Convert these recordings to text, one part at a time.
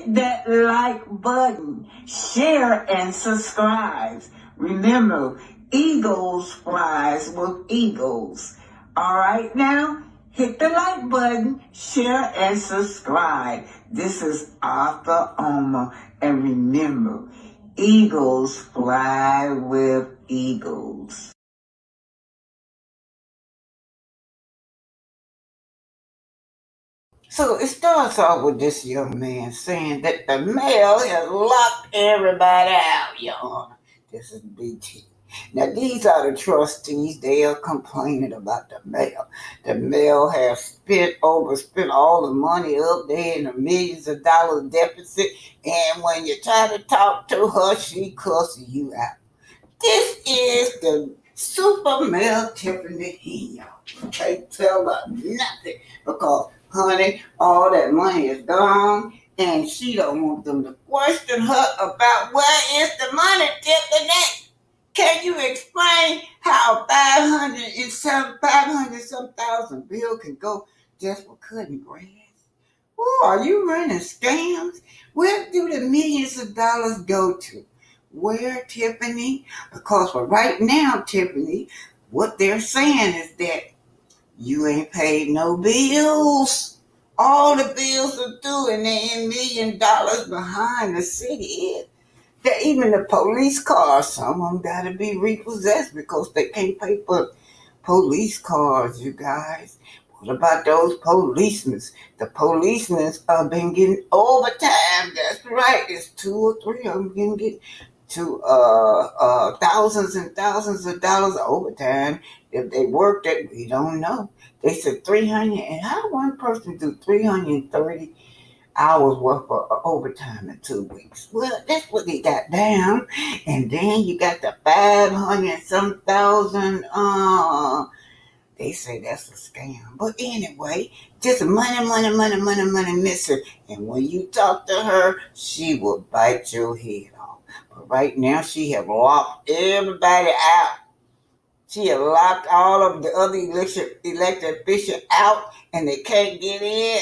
hit that like button, share and subscribe. Remember, eagles flies with eagles. All right, now hit the like button, share and subscribe. This is Arthur Omer, and remember, eagles fly with eagles. So it starts off with this young man saying that the mail has locked everybody out, Your Honor. This is BT. Now, these are the trustees. They are complaining about the mail. The mail has overspent all the money up there in the millions of dollars deficit. And when you try to talk to her, she cusses you out. This is the super male Tiffany Henyard. Can't tell her nothing because, honey, all that money is gone, and she don't want them to question her about where is the money, Tiffany. Can you explain how 500 some thousand bill can go just for cutting grass? Oh, are you running scams? Where do the millions of dollars go to? Where, Tiffany? Because for right now, Tiffany, what they're saying is that you ain't paid no bills. All the bills are due and they're $1 million behind the city is. That even the police cars, some of them got to be repossessed because they can't pay for police cars, you guys. What about those policemen? The policemen have been getting overtime. That's right. It's 2 or 3 of them getting to thousands and thousands of dollars of overtime. If they worked it, we don't know. They said 300, and how one person do 330 hours worth of overtime in 2 weeks? Well, that's what they got down. And then you got the 500 some thousand. They say that's a scam. But anyway, just money missing. And when you talk to her, she will bite your head off. But right now, she have locked everybody out. She have locked all of the other elected officials out, and they can't get in.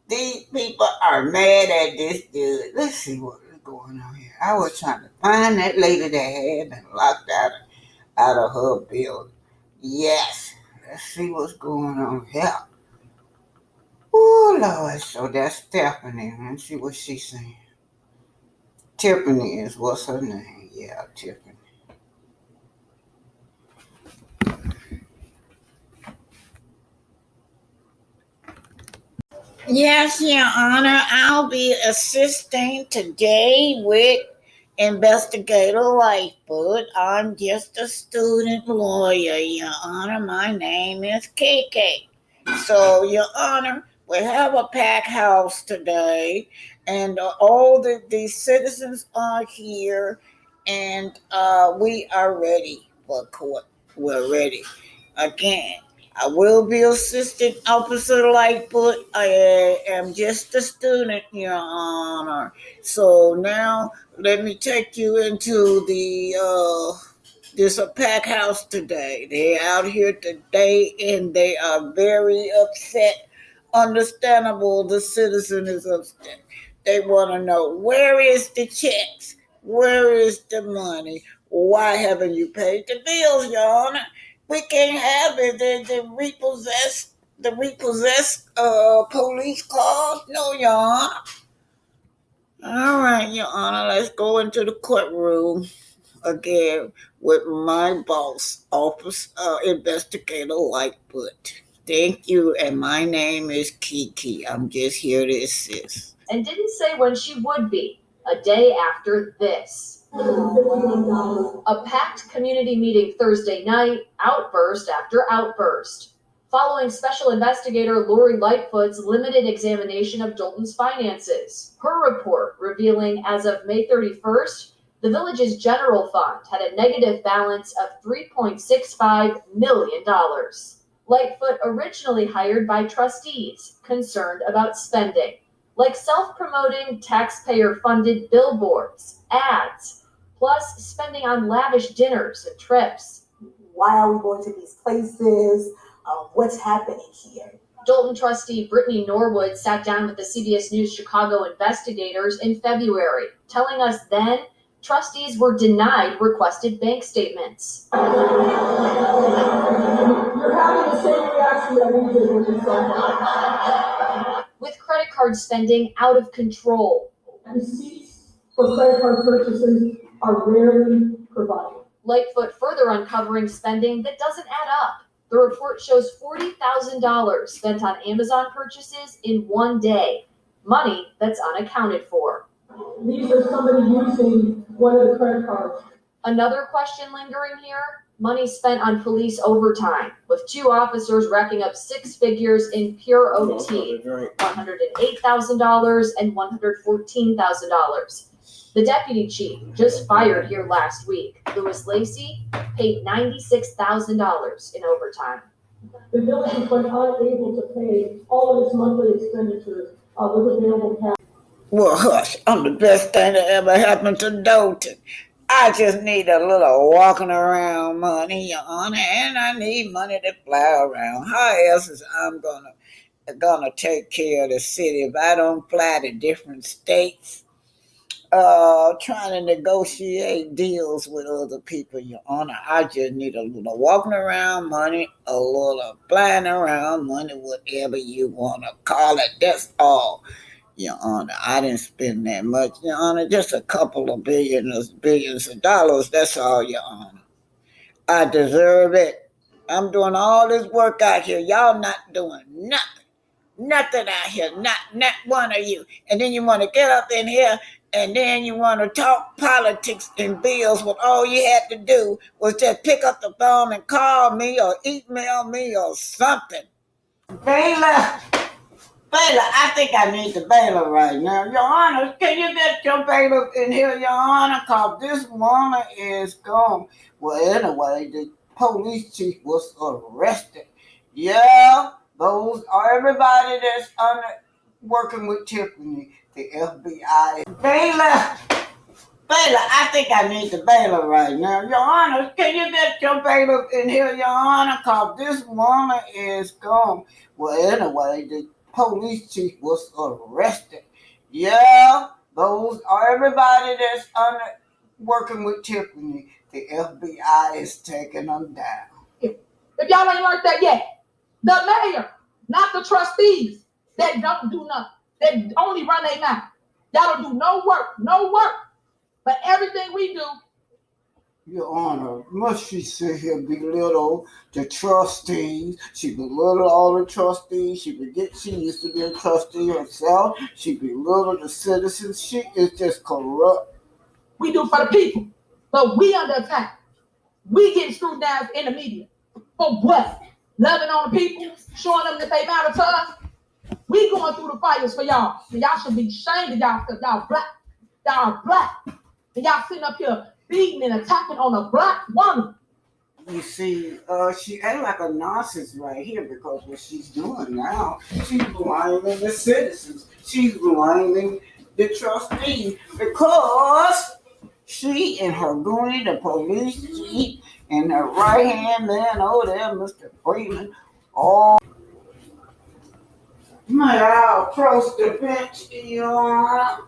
These people are mad at this dude. Let's see what's going on here. I was trying to find that lady that had been locked out of her building. Yes. Let's see what's going on here. Oh, Lord. So that's Stephanie. Let's see what she's saying. Tiffany is what's her name? Yeah, Tiffany. Yes, Your Honor. I'll be assisting today with Investigator Lightfoot. I'm just a student lawyer, Your Honor. My name is KK. So, Your Honor, we have a packed house today, and all the citizens are here, and we are ready for court. We're ready. Again, I will be assistant officer Lightfoot. I am just a student, Your Honor. So now let me take you into there's a pack house today. They're out here today and they are very upset. Understandable, the citizen is upset. They want to know, where is the checks? Where is the money? Why haven't you paid the bills, Your Honor? We can't have it. The repossessed police cars. No, Your Honor. All right, Your Honor, let's go into the courtroom again with my boss, Investigator Lightfoot. Thank you, and my name is Kiki. I'm just here to assist. And didn't say when she would be, a day after this. A packed community meeting Thursday night, outburst after outburst. Following Special Investigator Lori Lightfoot's limited examination of Dolton's finances. Her report revealing as of May 31st, the village's general fund had a negative balance of $3.65 million. Lightfoot originally hired by trustees concerned about spending, like self-promoting taxpayer-funded billboards, ads, plus spending on lavish dinners and trips. Why are we going to these places? What's happening here? Dolton trustee Brittany Norwood sat down with the CBS News Chicago investigators in February, telling us then trustees were denied requested bank statements. You're having the same reaction that we did when you saw that. With credit card spending out of control. Receipts for credit card purchases are rarely provided. Lightfoot further uncovering spending that doesn't add up. The report shows $40,000 spent on Amazon purchases in one day, money that's unaccounted for. These are somebody using one of the credit cards. Another question lingering here, money spent on police overtime, with 2 officers racking up 6 figures in pure OT, $108,000 and $114,000. The deputy chief, just fired here last week, Louis Lacey, paid $96,000 in overtime. The village has been unable to pay all of its monthly expenditures with available cash. Well, hush, I'm the best thing that ever happened to Dolton. I just need a little walking around money, Your Honor, and I need money to fly around. How else is I'm gonna take care of the city if I don't fly to different states? Trying to negotiate deals with other people, Your Honor. I just need a little walking around money, a little flying around money, whatever you want to call it. That's all, Your Honor. I didn't spend that much, Your Honor. Just a couple of billions of dollars. That's all, Your Honor. I deserve it. I'm doing all this work out here. Y'all not doing nothing. Nothing out here. Not one of you. And then you want to get up in here and then you want to talk politics and bills when all you had to do was just pick up the phone and call me or email me or something. Baylor, I think I need the bailiff right now. Your Honor, can you get your bailiff in here, Your Honor? Because this woman is gone. Well, anyway, the police chief was arrested. Yeah, those are everybody that's working with Tiffany, the FBI. Baylor, I think I need the bailiff right now. Your Honor, can you get your bailiff in here, Your Honor? Because this woman is gone. Well, anyway, the police chief was arrested. Yeah, those are everybody that's working with Tiffany. The FBI is taking them down. If y'all ain't learned that yet, the mayor, not the trustees, that don't do nothing, that only run their mouth. Y'all don't do no work. But everything we do. Your Honor, must she sit here belittle the trustees? She belittle all the trustees. She forget she used to be a trustee herself. She belittled the citizens. She is just corrupt. We do for the people, but we under attack. We getting screwed down in the media. For what? Loving on the people, showing them that they matter to us. We going through the fires for y'all. And y'all should be ashamed of y'all because y'all black. Y'all are black. And y'all sitting up here beating and attacking on a black woman. You see, she ain't like a nonsense right here because what she's doing now, she's blaming the citizens. She's blaming the trustees because she and her goonie, the police chief, and her right-hand man over there, Mr. Freeman, all. May I approach the bench, Your Honor?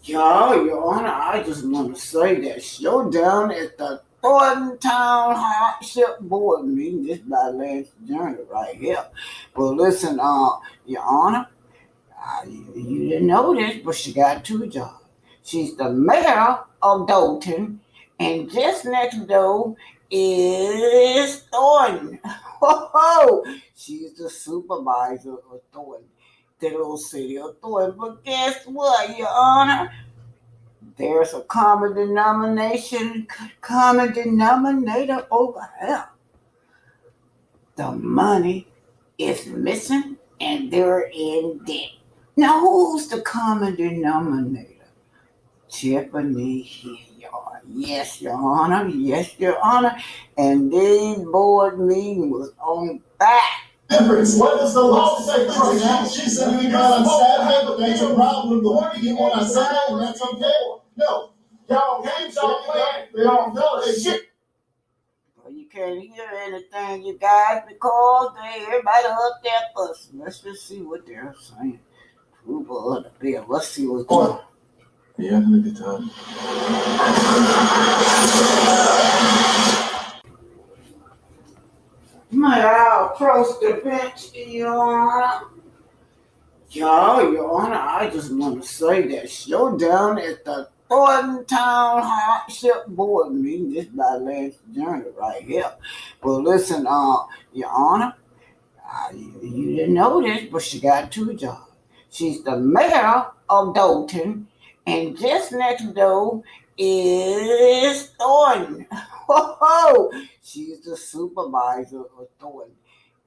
Your Honor, I just want to say that showdown at the Thronton Town Hardship Board meeting. This by last journey right here. Well, listen, Your Honor, you didn't know this, but she got 2 jobs. She's the mayor of Dolton, and just next door is Thornton. She's the supervisor of Thornton, the little city of Thornton. But guess what, Your Honor? There's a common denominator over here. The money is missing and they're in debt. Now, who's the common denominator? Tiffany Henyard. Yes, Your Honor. Yes, Your Honor. And this board meeting was on back. What does the law say? She said we got on Saturday, but that's a problem. The one you want on Sunday, and that's okay. No, y'all games y'all playing, they don't know that shit. Well, you can't hear anything, you guys, because everybody up there fussing. Let's just see what they're saying. Approval of the bill. Let's see what's going on. Yeah, having a good time. May I approach the bench, Your Honor? Your Honor, I just want to say that showdown at the Thornton Town Hardship Board meeting just by last journey right here. Well, listen, Your Honor, you didn't know this, but she got two jobs. She's the mayor of Dolton, and just next door is Thornton. Whoa! She's the supervisor of Thornton,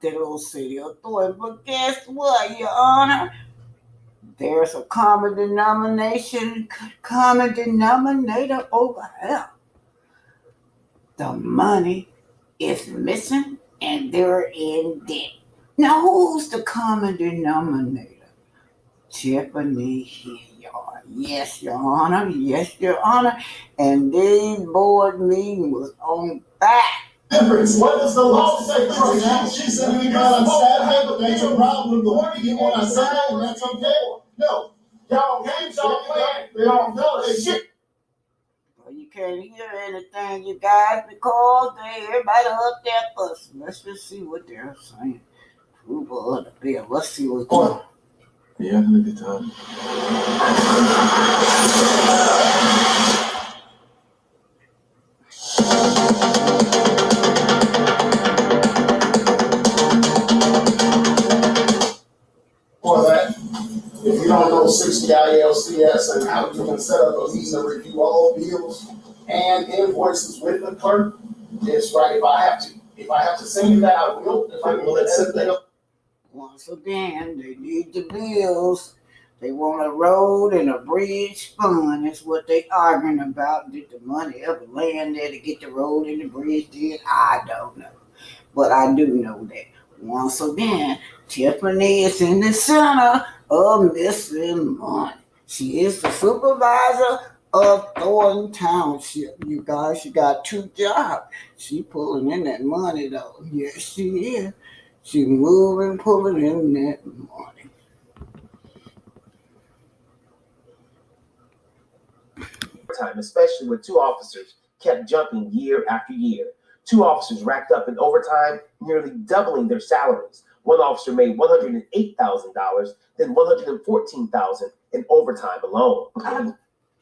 the little city of Thornton. But guess what, Your Honor? There's a common denominator over here. The money is missing, and they're in debt. Now, who's the common denominator? Tiffany Henyard. Yes, Your Honor. Yes, Your Honor. And this board meeting was on fire. Difference. What does the law say, trustees? She said we got on Saturday, but that's your problem. The work you want on Saturday, and that's okay. No. Y'all games y'all playing, they don't know that shit. Well, you can't hear anything, you guys, because everybody up there fussing. Let's just see what they're saying. Approval of the bill. Let's see what's going on. Yeah, having a good time. For that, if you don't know 60 ILCS and how you can set up a meeting to review all bills and invoices with the clerk, it's right. If I have to send you that, I will. If I will, let's set that up. Once again, they need the bills. They want a road and a bridge fund. That's what they arguing about. Did the money ever land there to get the road and the bridge did? I don't know. But I do know that once again, Tiffany is in the center of missing money. She is the supervisor of Thornton Township. You guys, she got two jobs. She pulling in that money though. Yes, she is. She moving, pulling in that money. Time, especially with two officers kept jumping year after year. Two officers racked up in overtime, nearly doubling their salaries. One officer made $108,000, then $114,000 in overtime alone.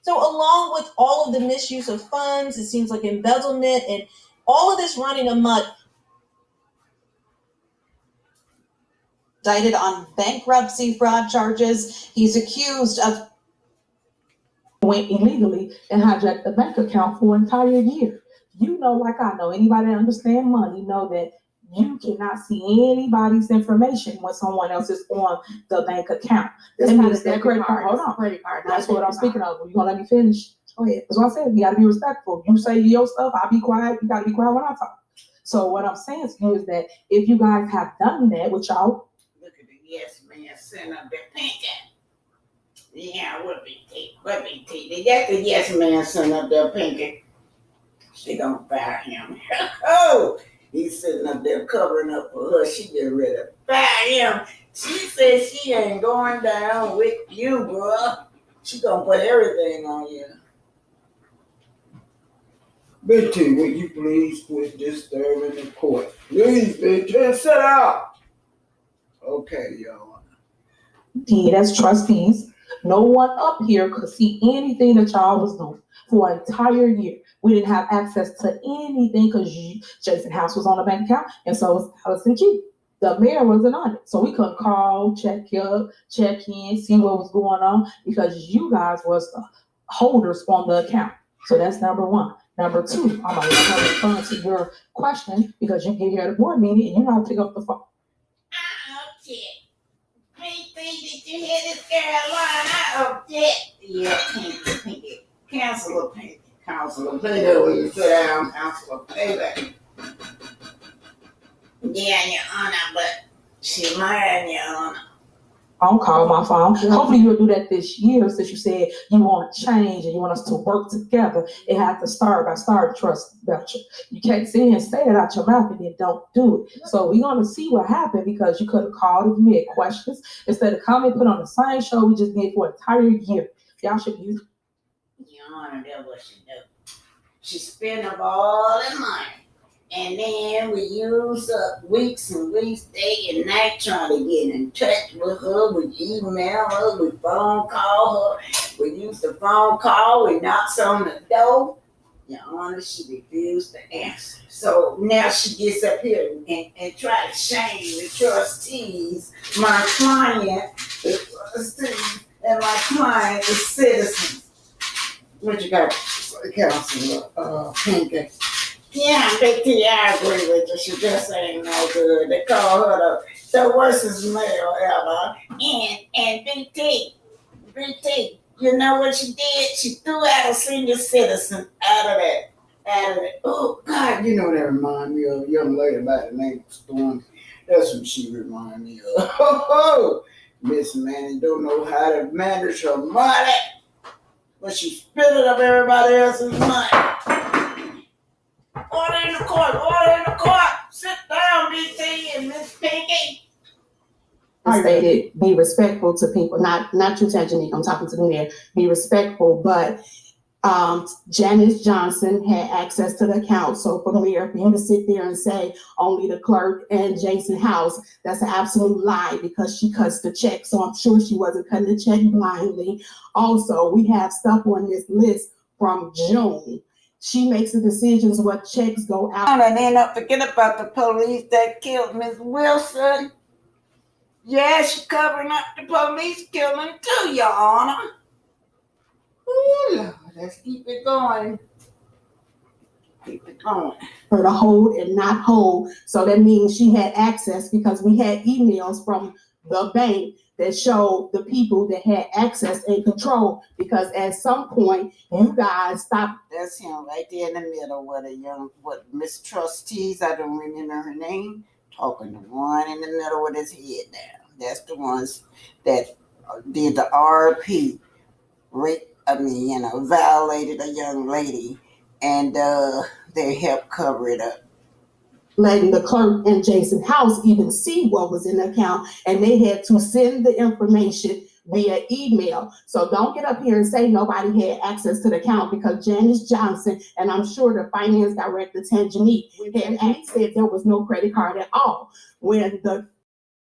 So along with all of the misuse of funds, it seems like embezzlement and all of this running amok, indicted on bankruptcy fraud charges. He's accused of went illegally and hijacked the bank account for an entire year. You know, like I know, anybody that understands money know that you cannot see anybody's information when someone else is on the bank account. That means that credit card. Hold on. Credit card. That's what I'm speaking of. You gonna let me finish? Go ahead. That's what I said. You gotta be respectful. You say your stuff, I'll be quiet. You gotta be quiet when I talk. So what I'm saying to you is that if you guys have done that with y'all, Look at the yes man sitting up there pinking. Yeah, what be T? That's the yes man sitting up there pinking. She gonna fire him. Oh, he's sitting up there covering up for her. She get ready to fire him. She said she ain't going down with you, bruh. She gonna put everything on you. Betty, will you please quit disturbing the court? Please, Betty, sit out. Okay, y'all. as trustees, no one up here could see anything that y'all was doing for an entire year. We didn't have access to anything because Jason House was on the bank account, and so was Allison Key. The mayor wasn't on it, so we couldn't call, check up, check in, see what was going on because you guys was the holders on the account. So that's number one. Number two, I'm going to respond to your question because you get here at the board meeting and you're not pick up the phone. Shit. PT, did you hear this girl line? I object. Yeah, Pinky. Counselor Pinky. Counselor Pinky, when you sit down, Counselor Pinky. Yeah, Your Honor, but she lying, Your Honor. I don't call my phone. Hopefully you'll do that this year, since you said you want to change and you want us to work together. It has to start by starting trust voucher. You can't sit here and say that out your mouth and then don't do it. So we're gonna see what happened, because you could have called if you had questions. Instead of coming, put on the same show we just did for an entire year. Y'all should use. Your Honor, that's what she do. She spend up all the money. And then we use up weeks and weeks, day and night trying to get in touch with her. We email her, we phone call her. We use the phone call, we knocks on the door. Your Honor, she refused to answer. So now she gets up here and try to shame the trustees, my client, the trustees, and my client, the citizens. What you got, Counselor Pinkett? Yeah, Big T, I agree with you. She just ain't no good. They call her the worstest male ever. And BT, you know what she did? She threw out a senior citizen out of that. Oh, God, you know that remind me of a young lady by the name of Thronton. That's what she remind me of. Oh, Miss Manny don't know how to manage her money, but she spit it up everybody else's money. Order in the court, order in the court. Sit down, BT and Miss Pinky. I stated, be respectful to people, not you, Tajanique, I'm talking to the mayor. Be respectful, but Janice Johnson had access to the account. So for the mayor, for him to sit there and say only the clerk and Jason House, that's an absolute lie, because she cuts the check. So I'm sure she wasn't cutting the check blindly. Also, we have stuff on this list from June. She makes the decisions what checks go out. And then don't forget about the police that killed Miss Wilson. Yeah, she covering up the police killing too, Your Honor. Ooh, Lord, let's keep it going. Keep it going. Her to hold and not hold. So that means she had access, because we had emails from the bank that showed the people that had access and control, because at some point you guys stopped. That's him right there in the middle with Miss Trustees, I don't remember her name, talking to one in the middle with his head down. That's the ones that did the RP, violated a young lady, and they helped cover it up. Letting the clerk and Jason House even see what was in the account, and they had to send the information via email. So don't get up here and say nobody had access to the account, because Janice Johnson, and I'm sure the finance director, Tajanique, had said there was no credit card at all. When the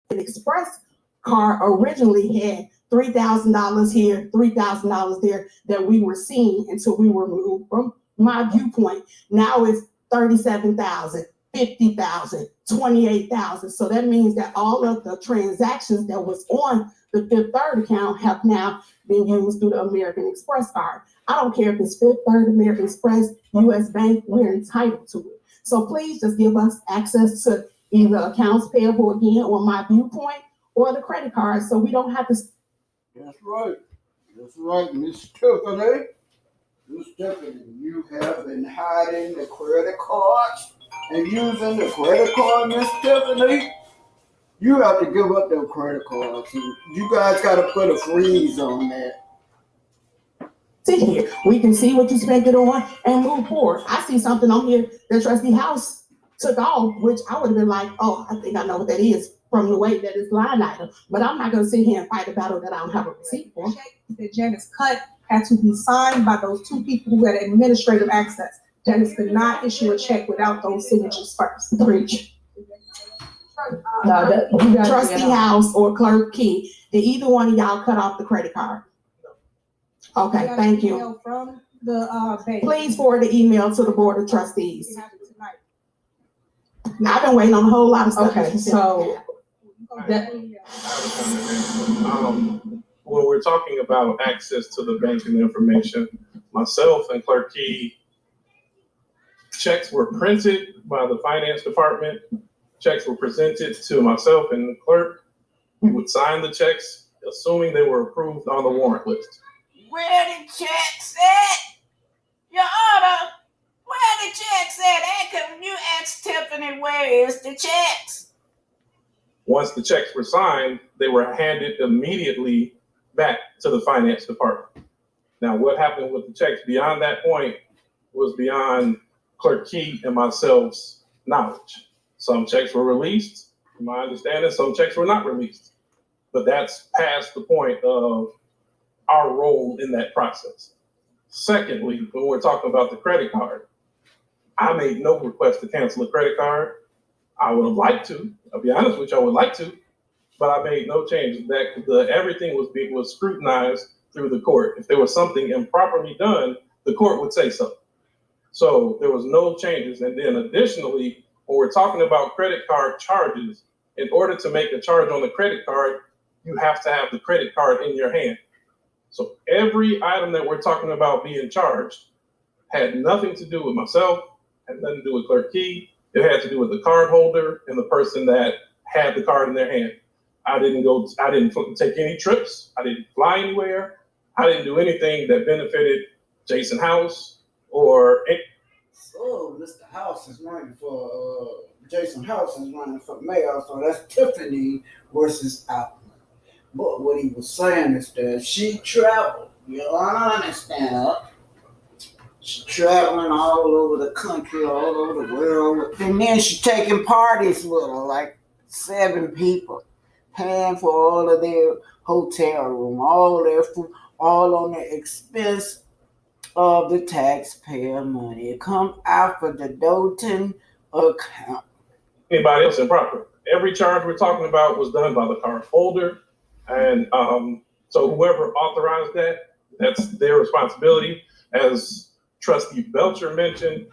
Express card originally had $3,000 here, $3,000 there, that we were seeing until we were moved from my viewpoint. Now it's 37,000. 50,000, 28,000. So that means that all of the transactions that was on the Fifth Third account have now been used through the American Express card. I don't care if it's Fifth Third, American Express, US Bank, we're entitled to it. So please just give us access to either accounts payable again on my viewpoint or the credit card, so we don't have to. That's right. That's right, Miss Tiffany. Miss Tiffany, you have been hiding the credit cards and using the credit card, Miss Tiffany. You have to give up those credit cards. You guys got to put a freeze on that. Sit here. We can see what you spent it on and move forward. I see something on here that Trustee House took off, which I would have been like, oh, I think I know what that is from the way that it's line item. But I'm not going to sit here and fight a battle that I don't have a receipt for. The check that Janice cut had to be signed by those two people who had administrative access. Janice could not issue a check without those signatures first. Preach. Trustee House or Clerk Key, did either one of y'all cut off the credit card? Okay, thank you. From the bank. Please forward the email to the Board of Trustees. Now, I've been waiting on a whole lot of stuff. Okay, so when we're talking about access to the banking information, myself and Clerk Key, checks were printed by the finance department. Checks were presented to myself and the clerk. We would sign the checks, assuming they were approved on the warrant list. Where the checks at? Your Honor, where the checks at? Come you ask Tiffany where is the checks? Once the checks were signed, they were handed immediately back to the finance department. Now, what happened with the checks beyond that point was beyond Clerk Key and myself's knowledge. Some checks were released, from my understanding, some checks were not released. But that's past the point of our role in that process. Secondly, when we're talking about the credit card, I made no request to cancel a credit card. I would have liked to. I'll be honest with you, I would like to, but I made no changes. Everything was scrutinized through the court. If there was something improperly done, the court would say so. So there was no changes. And then additionally, when we're talking about credit card charges, in order to make a charge on the credit card, you have to have the credit card in your hand. So every item that we're talking about being charged had nothing to do with myself, had nothing to do with Clerk Key. It had to do with the card holder and the person that had the card in their hand. I didn't take any trips. I didn't fly anywhere. I didn't do anything that benefited Jason House or. So Mr. House is running for, Jason House is running for mayor, so that's Tiffany versus Allen. But what he was saying is that she traveled, you understand, she traveling all over the country, all over the world, and then she taking parties with her, like 7 people, paying for all of their hotel room, all their food, all on the expense of the taxpayer money. It comes out for the Dolton account. Anybody else improper? Every charge we're talking about was done by the card holder. And so whoever authorized that, that's their responsibility. As Trustee Belcher mentioned,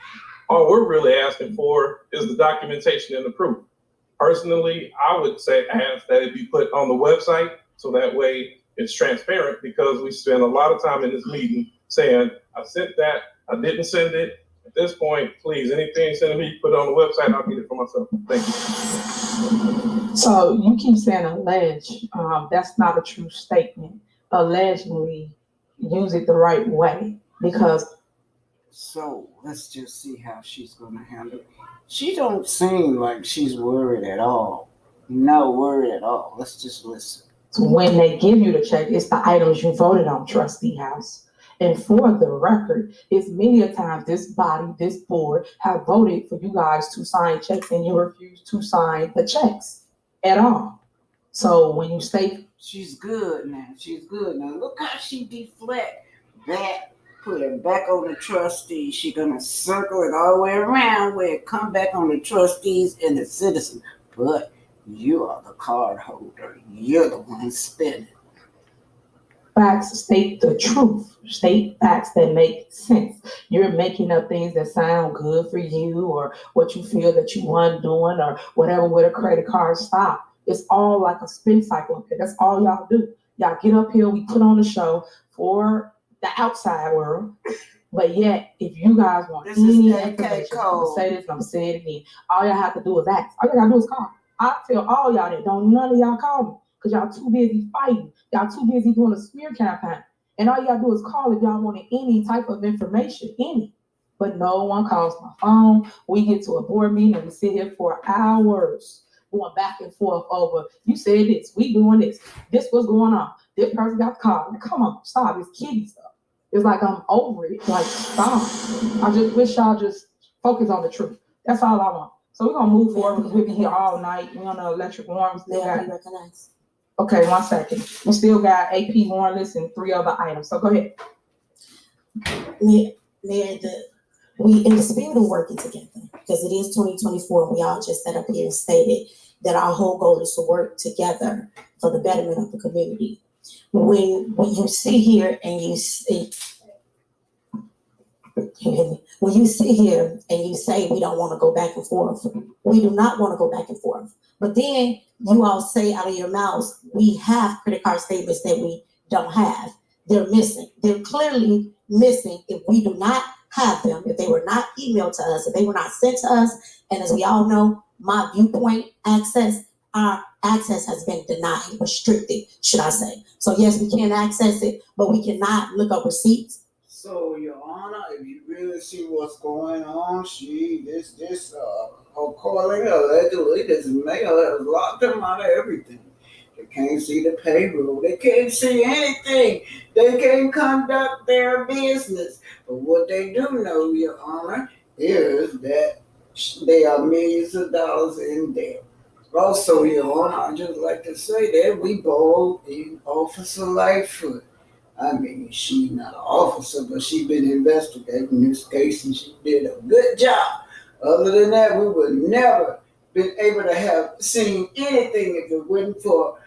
all we're really asking for is the documentation and the proof. Personally, I would ask that it be put on the website so that way it's transparent, because we spend a lot of time in this meeting saying, I sent that, I didn't send it. At this point, please, anything send me, put it on the website, I'll get it for myself. Thank you. So you keep saying allege. That's not a true statement. Allegedly, use it the right way, because. So let's just see how she's going to handle it. She don't seem like she's worried at all. No worried at all. Let's just listen. When they give you the check, it's the items you voted on, Trustee House. And for the record, it's many a times this body, this board, have voted for you guys to sign checks and you refuse to sign the checks at all. So when you say she's good now, look how she deflect that, put it back on the trustees. She's gonna circle it all the way around where it come back on the trustees and the citizen. But you are the card holder. You're the one spending. Facts state the truth. State facts that make sense. You're making up things that sound good for you or what you feel that you want doing or whatever with a credit card. Stop. It's all like a spin cycle up here. That's all y'all do. Y'all get up here, we put on a show for the outside world. But yet, if you guys want this any is information, I'm gonna say this, I'm gonna say it again. All y'all have to do is ask. All you gotta do is call. I tell all y'all that none of y'all call me because y'all too busy fighting. Y'all too busy doing a smear campaign. And all you gotta do is call if y'all wanted any type of information, any. But no one calls my phone. We get to a board meeting and we sit here for hours going back and forth over, you said this, we doing this was going on. This person got the call. Like, come on, stop, it's kiddie stuff. It's like I'm over it. Like, stop. I just wish y'all just focus on the truth. That's all I want. So we're gonna move forward because we'll be here all night. We're on the electric warm. Okay, 1 second. We still got AP warrant list and 3 other items. So go ahead. Mayor, we in the spirit of working together, because it is 2024, and we all just sat up here and stated that our whole goal is to work together for the betterment of the community. When you sit here and you say, when you sit here and you say we don't want to go back and forth, we do not want to go back and forth. But then you all say out of your mouths, we have credit card statements that we don't have. They're missing. They're clearly missing if we do not have them, if they were not emailed to us, if they were not sent to us. And as we all know, my viewpoint access, our access has been denied, restricted, should I say. So yes, we can access it, but we cannot look up receipts. So, Your Honor, if you really see what's going on, calling allegedly, this mayor has locked them out of everything. They can't see the payroll. They can't see anything. They can't conduct their business. But what they do know, Your Honor, is that they are millions of dollars in debt. Also, Your Honor, I'd just like to say that we both in Officer Lightfoot. I mean, she's not an officer, but she's been investigating this case and she did a good job. Other than that, we would never been able to have seen anything if it wasn't for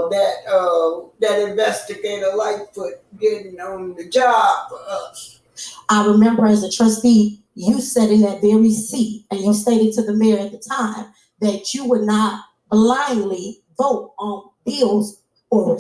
that investigator Lightfoot getting on the job for us. I remember as a trustee, you sat in that very seat and you stated to the mayor at the time that you would not blindly vote on bills or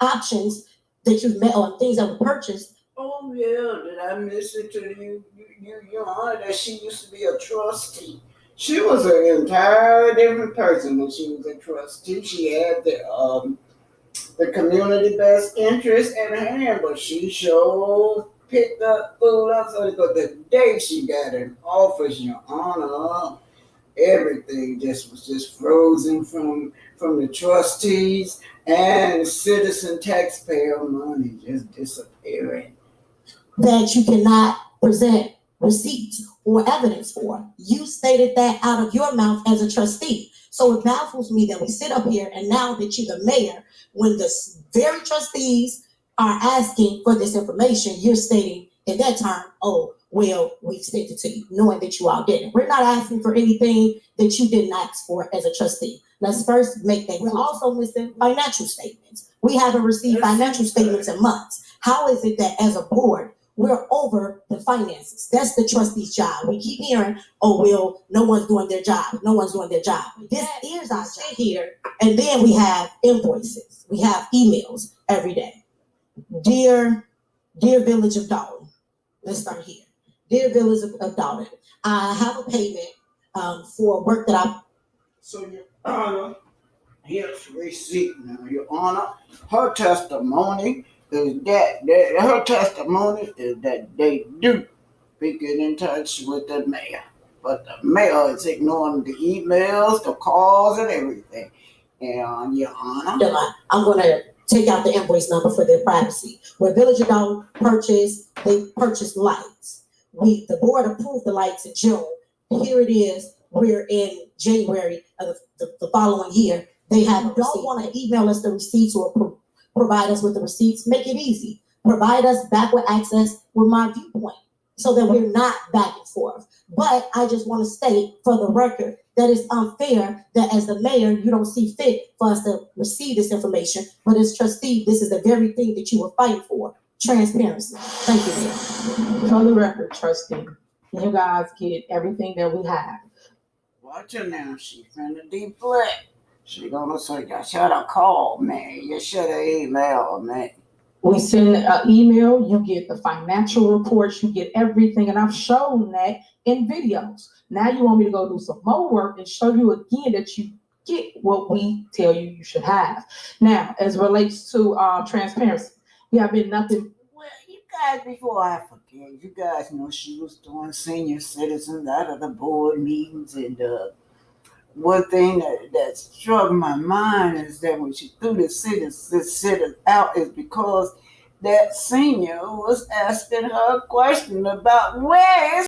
options that you met or things that were purchased. Oh yeah, did I miss it to you, Your Honor, that she used to be a trustee? She was an entire different person when she was a trustee. She had the community best interest in hand, but she sure picked up food up. So the day she got in office, Your Honor, everything was just frozen from the trustees and citizen taxpayer money just disappearing. That you cannot present receipts or evidence for. You stated that out of your mouth as a trustee. So it baffles me that we sit up here and now that you're the mayor, when the very trustees are asking for this information, you're stating in that time, oh, well, we've sent it to you, knowing that you all didn't. We're not asking for anything that you didn't ask for as a trustee. Let's first make that. We're also missing financial statements. We haven't received financial statements in months. How is it that as a board, we're over the finances? That's the trustee's job. We keep hearing, oh, well, no one's doing their job. No one's doing their job. This is our job here. And then we have invoices. We have emails every day. Dear Village of Dolton. Let's start here. Dear Village of Dolton, I have a payment for work that I... So, Your Honor, here's receipt now, Your Honor. Her testimony is that they do be getting in touch with the mayor. But the mayor is ignoring the emails, the calls, and everything. And Your Honor, I'm going to take out the invoice number for their privacy. Where Village of Dolton they purchased lights. The board approved the lights in June. Here it is. We're in January of the following year. They don't want to email us the receipts or provide us with the receipts. Make it easy. Provide us backward access with my viewpoint so that we're not back and forth. But I just want to state for the record that it's unfair that as the mayor, you don't see fit for us to receive this information. But as trustee, this is the very thing that you were fighting for. Transparency. Thank you, Mayor. For the record, trustee, you guys get everything that we have. watch her now. She's finna deflect. She gonna say, you should have called me. You should have emailed me. We send an email, you get the financial reports, you get everything, and I've shown that in videos. Now you want me to go do some more work and show you again that you get what we tell you you should have. Now, as it relates to transparency, we have been nothing. Well, you guys, before I forget, you guys know she was doing senior citizens out of the board meetings, and one thing that struck my mind is that when she threw the citizens out is because that senior was asking her a question about where is